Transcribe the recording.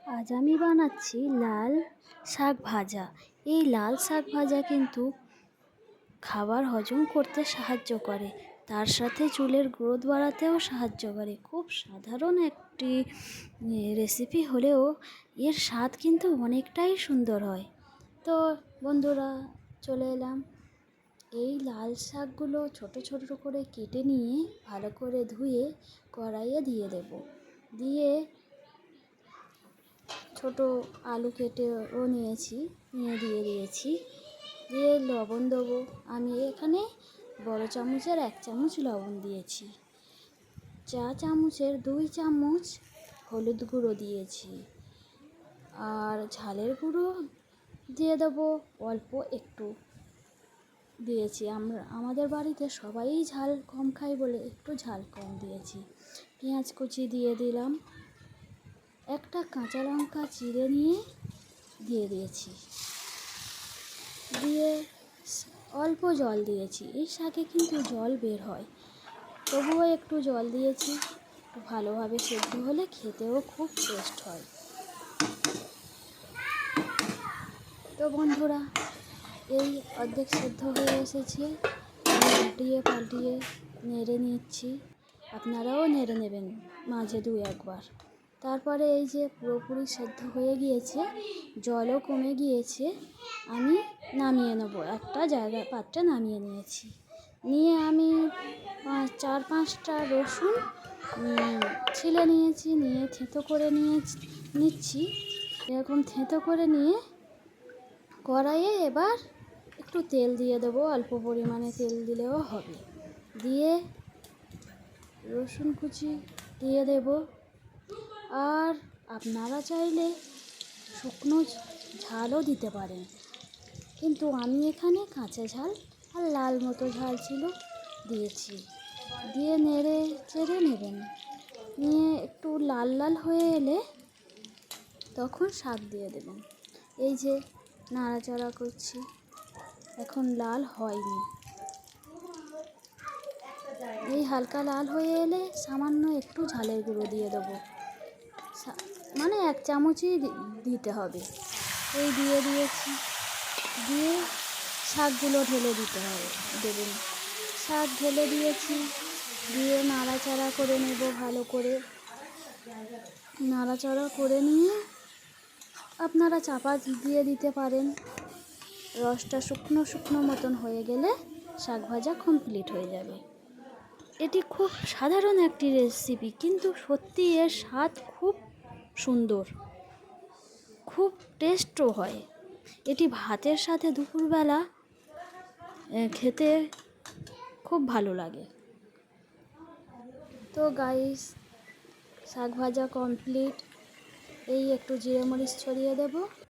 আজ আমি বানাচ্ছি লাল শাক ভাজা। এই লাল শাক ভাজা কিন্তু খাবার হজম করতে সাহায্য করে, তার সাথে চুলের গ্রোথ বাড়াতেও সাহায্য করে। খুব সাধারণ একটি রেসিপি হলেও এর স্বাদ কিন্তু অনেকটাই সুন্দর হয়। তো বন্ধুরা, চলে এলাম। এই লাল শাকগুলো ছোট ছোট করে কেটে নিয়ে ভালো করে ধুয়ে কড়াইয়ে দিয়ে দেব। দিয়ে ছোট আলু কেটেও নিয়েছি, নিয়ে দিয়ে দিয়েছি। দিয়ে লবণ দেবো। আমি এখানে বড় চামচের 1 চামচ লবণ দিয়েছি। চা চামচের 2 চামচ হলুদ গুঁড়ো দিয়েছি। আর ঝালের গুঁড়ো দিয়ে দেবো অল্প একটু দিয়েছি। আমাদের বাড়িতে সবাই ঝাল কম খায় বলে একটু ঝাল কম দিয়েছি। পেঁয়াজ কুচি দিয়ে দিলাম। একটা কাঁচা লঙ্কা চিড়ে নিয়ে দিয়ে দিয়েছি। দিয়ে অল্প জল দিয়েছি। এই শাকে কিন্তু জল বের হয়, তবুও একটু জল দিয়েছি। একটু ভালোভাবে সেদ্ধ হলে খেতেও খুব টেস্ট হয়। তো বন্ধুরা, এই অর্ধেক সেদ্ধ হয়ে এসেছে। উল্টিয়ে পাল্টিয়ে নেড়ে নিচ্ছি। আপনারাও নেড়ে নেবেন মাঝে 2-1 বার। তারপরে এই যে পুরোপুরি সেদ্ধ হয়ে গিয়েছে, জলও কমে গিয়েছে, আমি নামিয়ে নেব। একটা পাত্রে নামিয়ে নিয়েছি। নিয়ে আমি 4-5টা রসুন ছিলে নিয়েছি। নিয়ে থেঁতো করে নিচ্ছি। এরকম থেঁতো করে নিয়ে কড়াইয়ে এবার একটু তেল দিয়ে দেবো। অল্প পরিমাণে তেল দিলেও হবে। দিয়ে রসুন কুচি দিয়ে দেব। আর আপনারা চাইলে শুকনো ঝালও দিতে পারেন, কিন্তু আমি এখানে কাঁচা ঝাল আর লাল মতো ঝাল ছিল দিয়েছি। দিয়ে নেড়ে চেড়ে নেবেন। নিয়ে একটু লাল লাল হয়ে এলে তখন শাক দিয়ে দেবেন। এই যে নাড়াচাড়া করছি, এখন লাল হয়নি। এই হালকা লাল হয়ে এলে সামান্য একটু ঝালের গুঁড়ো দিয়ে দেবো। মানে 1 চামচই দিতে হবে। এই দিয়ে দিয়েছি। দিয়ে শাকগুলো ঢেলে দেবেন। শাক ঢেলে দিয়েছি। দিয়ে নাড়াচাড়া করে নেব ভালো করে। নাড়াচাড়া করে নিয়ে আপনারা চাপা দিয়ে দিতে পারেন। রসটা শুকনো শুকনো মতন হয়ে গেলে শাক ভাজা কমপ্লিট হয়ে যাবে। এটি খুব সাধারণ একটি রেসিপি, কিন্তু সত্যি এর স্বাদ খুব সুন্দর, খুব টেস্টও হয়। এটি ভাতের সাথে দুপুরবেলা খেতে খুব ভালো লাগে। তো গাইস, শাক ভাজা কমপ্লিট। এই একটু জিরে মরিচ ছড়িয়ে দেব।